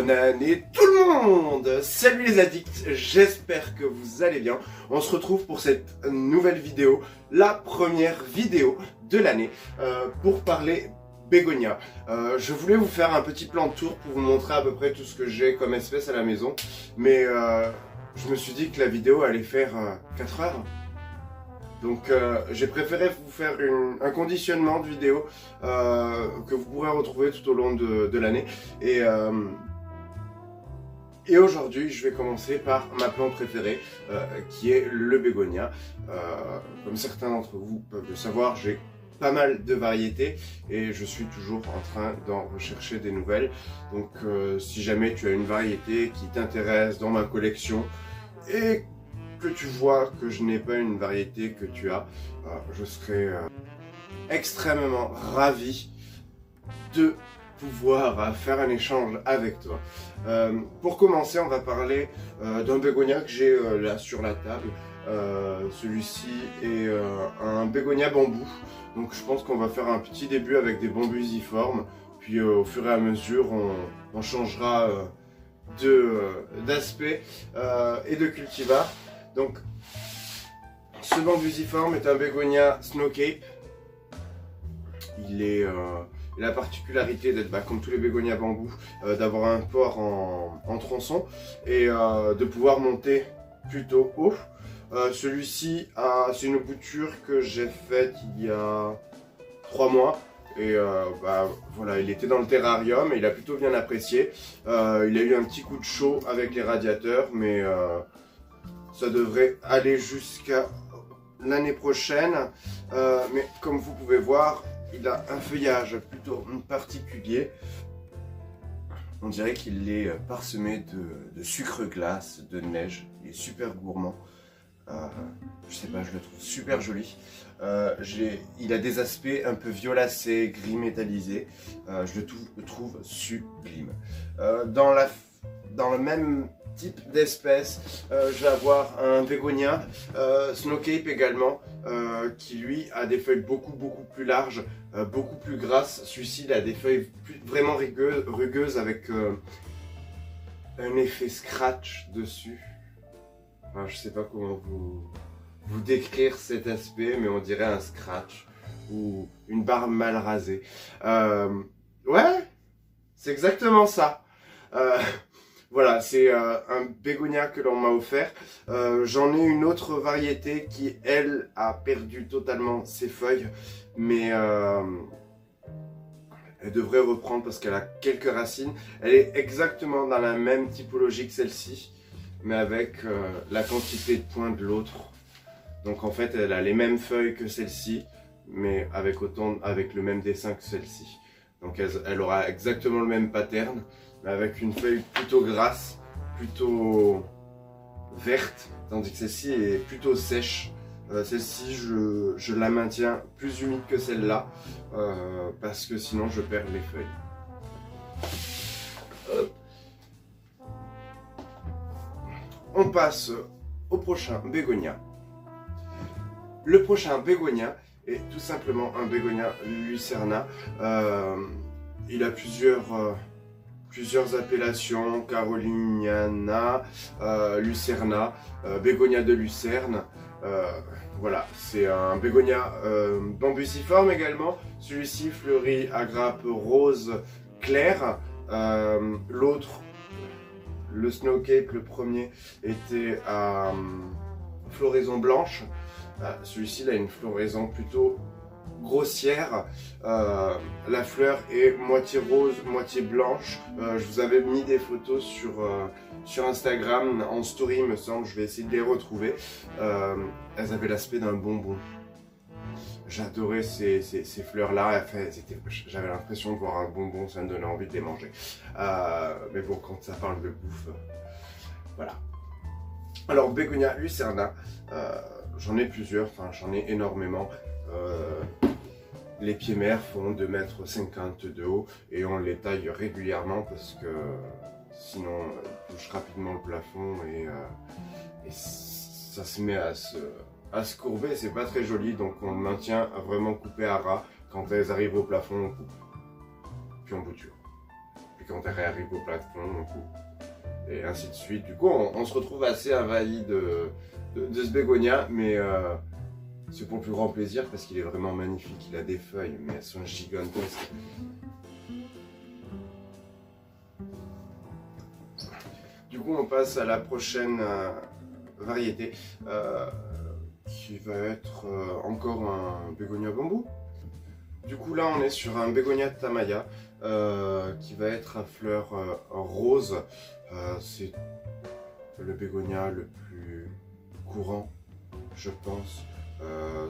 Bonne année tout le monde! Salut les addicts, j'espère que vous allez bien. On se retrouve pour cette nouvelle vidéo, la première vidéo de l'année, pour parler bégonia. Je voulais vous faire un petit plan de tour pour vous montrer à peu près tout ce que j'ai comme espèce à la maison. Mais je me suis dit que la vidéo allait faire 4 heures. Donc j'ai préféré vous faire un conditionnement de vidéo que vous pourrez retrouver tout au long de l'année. Et aujourd'hui, je vais commencer par ma plante préférée, qui est le bégonia. Comme certains d'entre vous peuvent le savoir, j'ai pas mal de variétés et je suis toujours en train d'en rechercher des nouvelles. Donc si jamais tu as une variété qui t'intéresse dans ma collection et que tu vois que je n'ai pas une variété que tu as, je serai extrêmement ravi de pouvoir faire un échange avec toi. Pour commencer, on va parler d'un bégonia que j'ai là sur la table. Celui-ci est un bégonia bambou. Donc je pense qu'on va faire un petit début avec des bambusiformes. Puis au fur et à mesure, on changera d'aspect et de cultivar. Donc, ce bambusiforme est un bégonia Snow Cape. Il a la particularité d'être, comme tous les bégonias bambou, d'avoir un port en tronçon et de pouvoir monter plutôt haut. Celui-ci, c'est une bouture que j'ai faite il y a 3 mois. Et voilà, il était dans le terrarium et il a plutôt bien apprécié. Il a eu un petit coup de chaud avec les radiateurs, mais ça devrait aller jusqu'à l'année prochaine. Mais comme vous pouvez voir, il a un feuillage plutôt particulier. On dirait qu'il est parsemé de sucre glace, de neige. Il est super gourmand. Je sais pas, je le trouve super joli. Il a des aspects un peu violacés, gris métallisé. Je le trouve sublime. Dans le même type d'espèce, je vais avoir un bégonia Snow Cape également, qui lui a des feuilles beaucoup plus larges, beaucoup plus grasses. Celui-ci il a des feuilles vraiment rugueuses avec un effet scratch dessus. Enfin, je sais pas comment vous décrire cet aspect, mais on dirait un scratch ou une barbe mal rasée. Ouais, c'est exactement ça. Voilà, c'est un bégonia que l'on m'a offert. J'en ai une autre variété qui, elle, a perdu totalement ses feuilles, mais elle devrait reprendre parce qu'elle a quelques racines. Elle est exactement dans la même typologie que celle-ci, mais avec la quantité de points de l'autre. Donc en fait, elle a les mêmes feuilles que celle-ci, mais avec le même dessin que celle-ci. Donc elle aura exactement le même pattern, mais avec une feuille plutôt grasse, plutôt verte, tandis que celle-ci est plutôt sèche. Celle-ci, je la maintiens plus humide que celle-là, parce que sinon je perds les feuilles. On passe au prochain bégonia. Le prochain bégonia est tout simplement un bégonia lucerna. Il a plusieurs appellations: caroliniana, lucerna, bégonia de Lucerne. Voilà, c'est un bégonia bambusiforme également. Celui-ci fleurit à grappe rose claire. L'autre, le Snow Cape, le premier, était à floraison blanche. Celui-ci a une floraison plutôt grossière. La fleur est moitié rose, moitié blanche. Je vous avais mis des photos sur Instagram, en story il me semble, je vais essayer de les retrouver. Elles avaient l'aspect d'un bonbon. J'adorais ces fleurs-là, j'avais l'impression de voir un bonbon, ça me donnait envie de les manger. Mais bon, quand ça parle de bouffe, voilà. Alors, bégonia lucerna, j'en ai plusieurs, enfin j'en ai énormément. Les pieds mères font 2,50 m de haut et on les taille régulièrement parce que sinon ils touchent rapidement le plafond et ça se met à se courber, c'est pas très joli, donc on le maintient vraiment coupé à ras. Quand elles arrivent au plafond, on coupe, puis on bouture. Puis quand elle arrive au plafond, et ainsi de suite. Du coup, on se retrouve assez envahi de ce bégonia, mais c'est pour le plus grand plaisir parce qu'il est vraiment magnifique. Il a des feuilles, mais elles sont gigantesques. Du coup, on passe à la prochaine variété qui va être encore un bégonia bambou. Du coup, là, on est sur un bégonia tamaya qui va être à fleurs roses. C'est le bégonia le plus courant, je pense.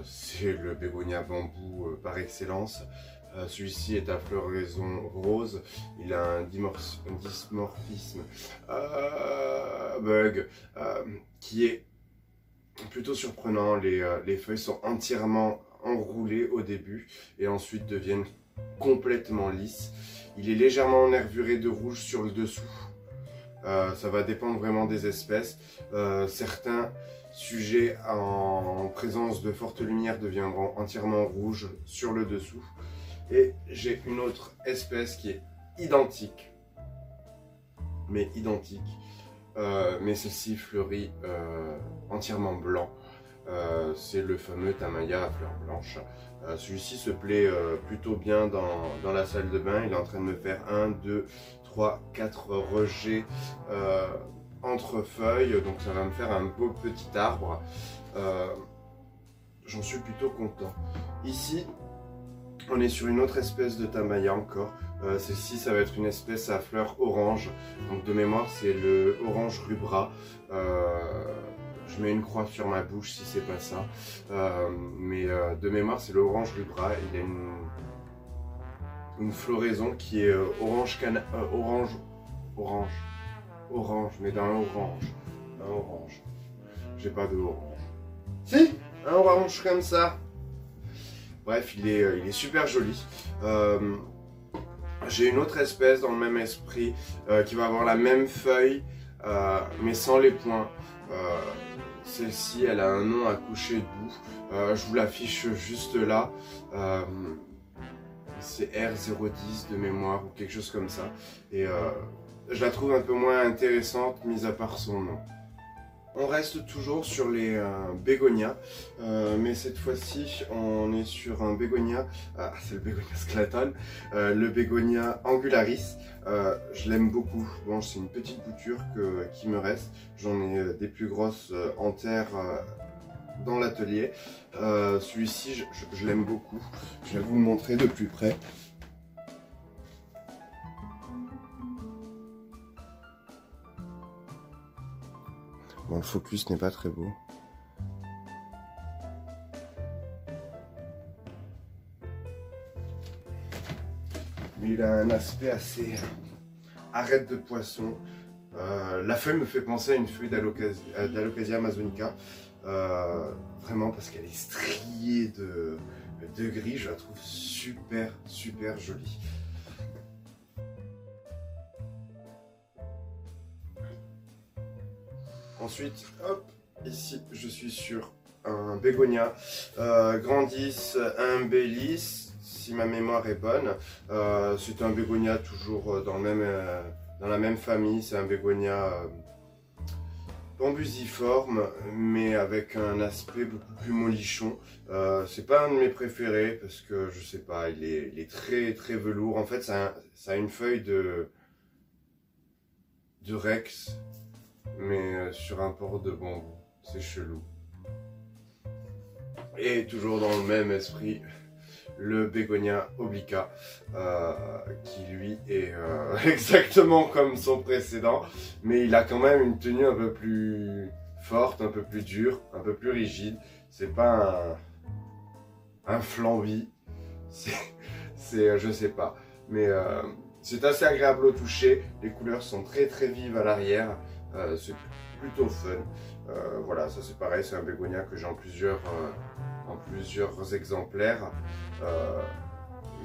C'est le bégonia bambou par excellence. Celui-ci est à floraison rose. Il a un dimorphisme bug qui est plutôt surprenant. Les feuilles sont entièrement enroulées au début et ensuite deviennent complètement lisses. Il est légèrement nervuré de rouge sur le dessous. Ça va dépendre vraiment des espèces. Certains sujets en présence de forte lumière deviendront entièrement rouges sur le dessous. Et j'ai une autre espèce qui est identique, mais celle-ci fleurit entièrement blanc. C'est le fameux tamaya à fleurs blanches. Celui-ci se plaît plutôt bien dans la salle de bain. Il est en train de me faire 1, 2, 3, 4 rejets entre feuilles. Donc ça va me faire un beau petit arbre. J'en suis plutôt content. Ici, on est sur une autre espèce de tamaya encore. Celle-ci, ça va être une espèce à fleurs orange. Donc de mémoire, c'est le orange rubra. Je mets une croix sur ma bouche si c'est pas ça. Mais de mémoire, c'est l'orange rubra. Il a une floraison qui est orange, mais d'un orange. Un orange. J'ai pas de orange. Si, un orange comme ça. Bref, il est super joli. J'ai une autre espèce dans le même esprit qui va avoir la même feuille, mais sans les points. Celle-ci, elle a un nom à coucher debout. Je vous l'affiche juste là. C'est R010 de mémoire ou quelque chose comme ça. Et je la trouve un peu moins intéressante, mis à part son nom. On reste toujours sur les bégonias, mais cette fois-ci on est sur un bégonia, c'est le bégonia sclaton, le bégonia angularis. Je l'aime beaucoup. Bon, c'est une petite bouture qui me reste. J'en ai des plus grosses en terre dans l'atelier. Celui-ci, je l'aime beaucoup. Je vais vous le montrer de plus près. Bon, le focus n'est pas très beau. Mais il a un aspect assez arête de poisson. La feuille me fait penser à une feuille d'Alocasia amazonica. Vraiment parce qu'elle est striée de gris. Je la trouve super jolie. Ensuite, hop, ici je suis sur un bégonia grandis imbellis, si ma mémoire est bonne. C'est un bégonia toujours dans la même famille. C'est un bégonia bambusiforme, mais avec un aspect beaucoup plus molichon. C'est pas un de mes préférés parce que je sais pas, il est très velours. En fait, ça a une feuille de rex, mais sur un port de bambou. C'est chelou. Et toujours dans le même esprit, le bégonia obliqua, qui lui est exactement comme son précédent, mais il a quand même une tenue un peu plus forte, un peu plus dure, un peu plus rigide. C'est pas un flambi, c'est je sais pas, mais c'est assez agréable au toucher. Les couleurs sont très vives à l'arrière. C'est plutôt fun. Voilà, ça c'est pareil, c'est un bégonia que j'ai en plusieurs exemplaires,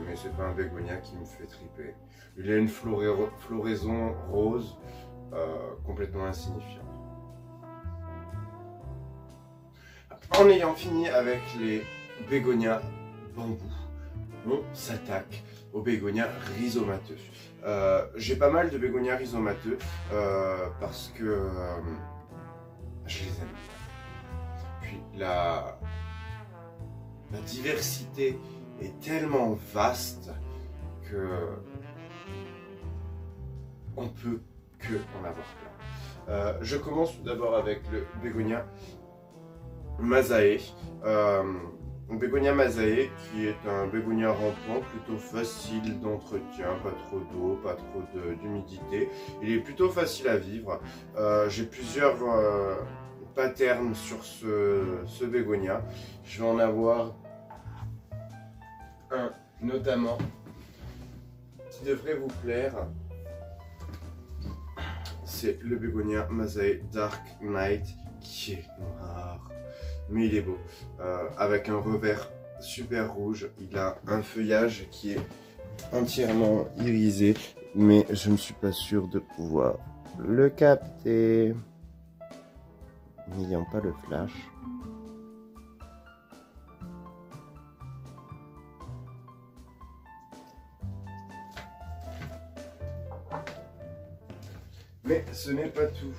mais c'est pas un bégonia qui me fait triper. Il a une floraison rose complètement insignifiante. En ayant fini avec les bégonias bambou, on s'attaque aux bégonias rhizomateux. J'ai pas mal de bégonias rhizomateux parce que je les aime bien. Puis la diversité est tellement vaste que on peut que en avoir plein. Je commence tout d'abord avec le bégonia Mazae. Bégonia Mazae qui est un bégonia rampant plutôt facile d'entretien, pas trop d'eau, pas trop d'humidité. Il est plutôt facile à vivre. J'ai plusieurs patterns sur ce bégonia. Je vais en avoir un notamment qui devrait vous plaire. C'est le bégonia Mazae Dark Night qui est noir, mais il est beau, avec un revers super rouge. Il a un feuillage qui est entièrement irisé, mais je ne suis pas sûr de pouvoir le capter, n'ayant pas le flash. Mais ce n'est pas tout.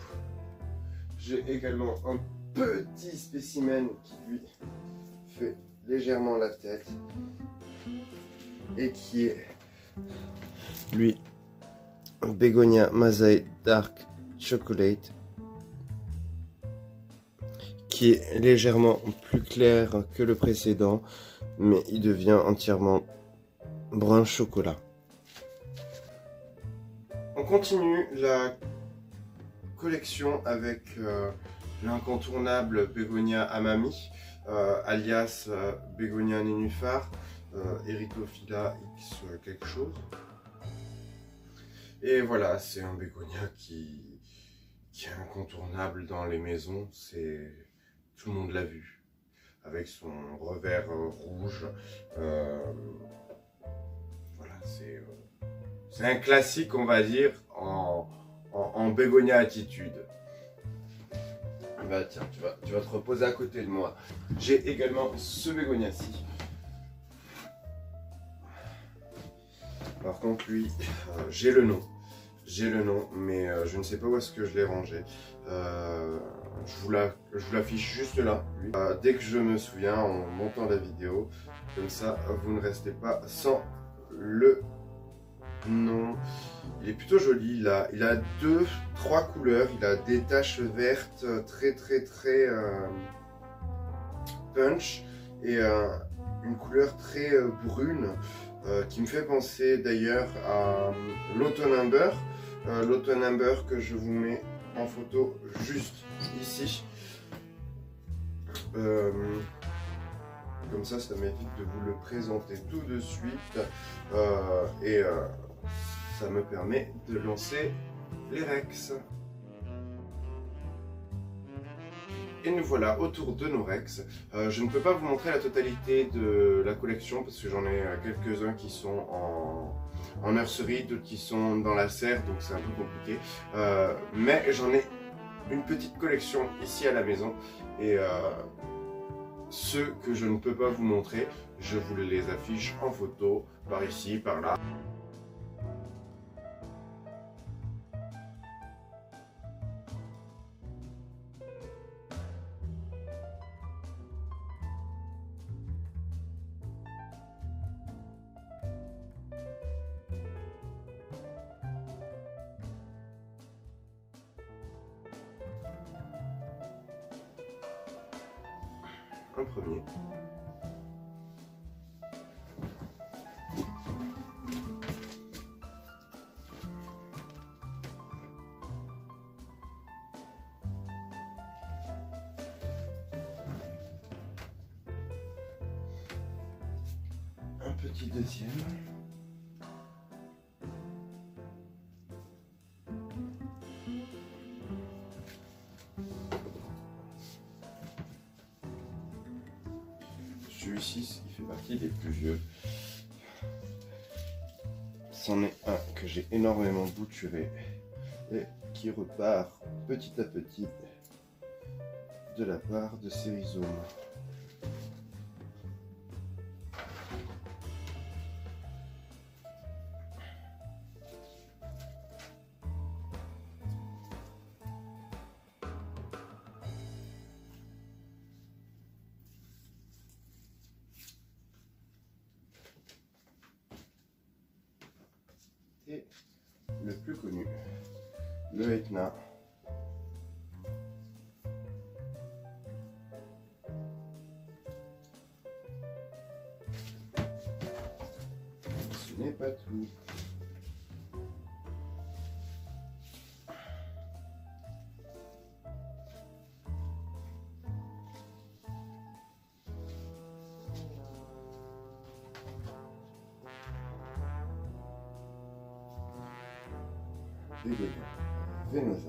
J'ai également un petit spécimen qui lui fait légèrement la tête et qui est lui Bégonia Mazae Dark Chocolate, qui est légèrement plus clair que le précédent, mais il devient entièrement brun chocolat. On continue la collection avec l'incontournable Bégonia Amami, alias Bégonia nénuphar, Erythrophylla X quelque chose. Et voilà, c'est un bégonia qui est incontournable dans les maisons. Tout le monde l'a vu, avec son revers rouge. Voilà, c'est un classique, on va dire, en bégonia attitude. Bah tiens, tu vas te reposer à côté de moi. J'ai également ce bégonia-ci. Par contre, lui, j'ai le nom. Mais je ne sais pas où est-ce que je l'ai rangé. Je vous l'affiche juste là. Lui. Dès que je me souviens, en montant la vidéo, comme ça, vous ne restez pas sans le nom. Il est plutôt joli. Il a 2-3 couleurs. Il a des taches vertes très punch et une couleur très brune. Qui me fait penser d'ailleurs à l'Autumn Amber. L'Autumn Amber que je vous mets en photo juste ici. Comme ça m'évite de vous le présenter tout de suite. Ça me permet de lancer les Rex. Et nous voilà autour de nos Rex. Je ne peux pas vous montrer la totalité de la collection parce que j'en ai quelques-uns qui sont en nursery, d'autres qui sont dans la serre, donc c'est un peu compliqué. Mais j'en ai une petite collection ici à la maison et ceux que je ne peux pas vous montrer, je vous les affiche en photo par ici, par là. Un premier. Un petit deuxième. Celui-ci, il fait partie des plus vieux. C'en est un que j'ai énormément bouturé et qui repart petit à petit de la part de ces rhizomes. humidité le plus connu, le Etna. Ce n'est pas tout. Venosa.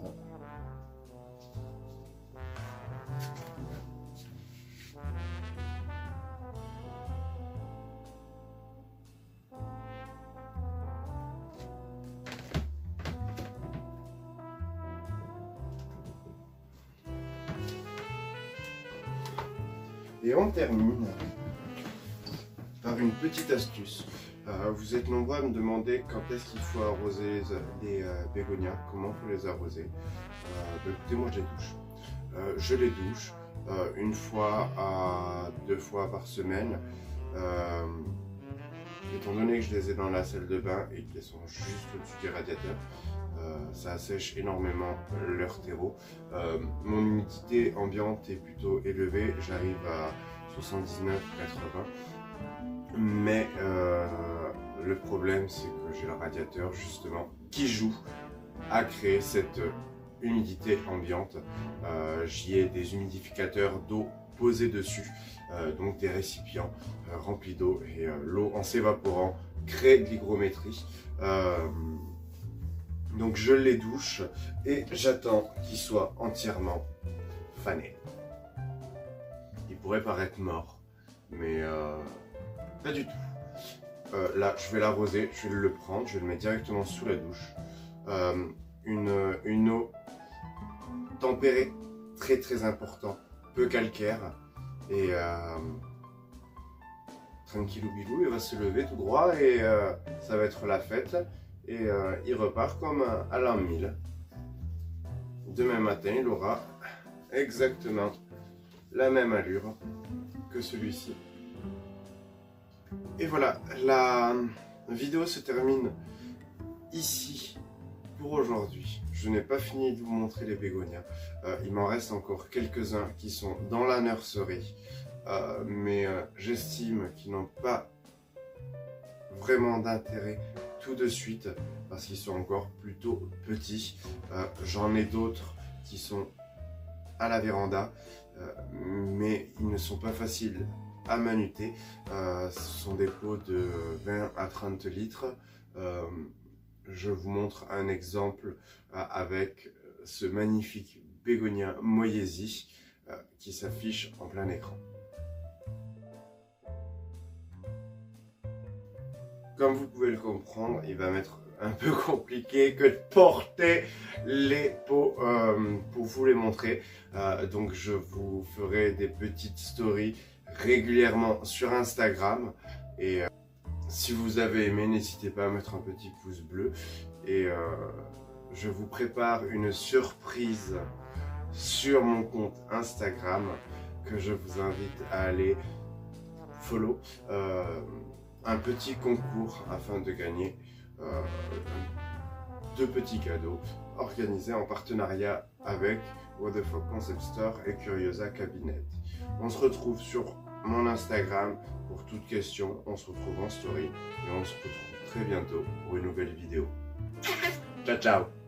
Et on termine par une petite astuce. Vous êtes nombreux à me demander quand est-ce qu'il faut arroser les bégonias, comment il faut les arroser. Écoutez, moi je les douche. Je les douche une fois à 2 fois par semaine. Étant donné que je les ai dans la salle de bain et qu'elles sont juste au-dessus du radiateur, ça assèche énormément leur terreau. Mon humidité ambiante est plutôt élevée, j'arrive à 79-80. Mais le problème, c'est que j'ai le radiateur justement qui joue à créer cette humidité ambiante. J'y ai des humidificateurs d'eau posés dessus, donc des récipients remplis d'eau, et l'eau en s'évaporant crée de l'hygrométrie. Donc je les douche et j'attends qu'ils soient entièrement fanés. Ils pourraient paraître morts, mais pas du tout. Là, je vais l'arroser, je vais le prendre, je vais le mettre directement sous la douche. Une eau tempérée, très important, peu calcaire, et tranquillou bilou, il va se lever tout droit et ça va être la fête, et il repart comme à l'an 1000. Demain matin, il aura exactement la même allure que celui-ci. Et voilà, la vidéo se termine ici pour aujourd'hui. Je n'ai pas fini de vous montrer les bégonias. Il m'en reste encore quelques-uns qui sont dans la nurserie, mais j'estime qu'ils n'ont pas vraiment d'intérêt tout de suite parce qu'ils sont encore plutôt petits. J'en ai d'autres qui sont à la véranda, mais ils ne sont pas faciles à manuter. Ce sont des pots de 20 à 30 litres. Je vous montre un exemple avec ce magnifique bégonia Moyesi qui s'affiche en plein écran. Comme vous pouvez le comprendre, il va m'être un peu compliqué que de porter les pots pour vous les montrer. Donc je vous ferai des petites stories régulièrement sur Instagram, et si vous avez aimé, n'hésitez pas à mettre un petit pouce bleu, et je vous prépare une surprise sur mon compte Instagram que je vous invite à aller follow. Un petit concours afin de gagner 2 petits cadeaux organisés en partenariat avec What the Fuck Concept Store et Curiosa Cabinet. On se retrouve sur mon Instagram pour toute question, on se retrouve en story et on se retrouve très bientôt pour une nouvelle vidéo. Ciao ciao.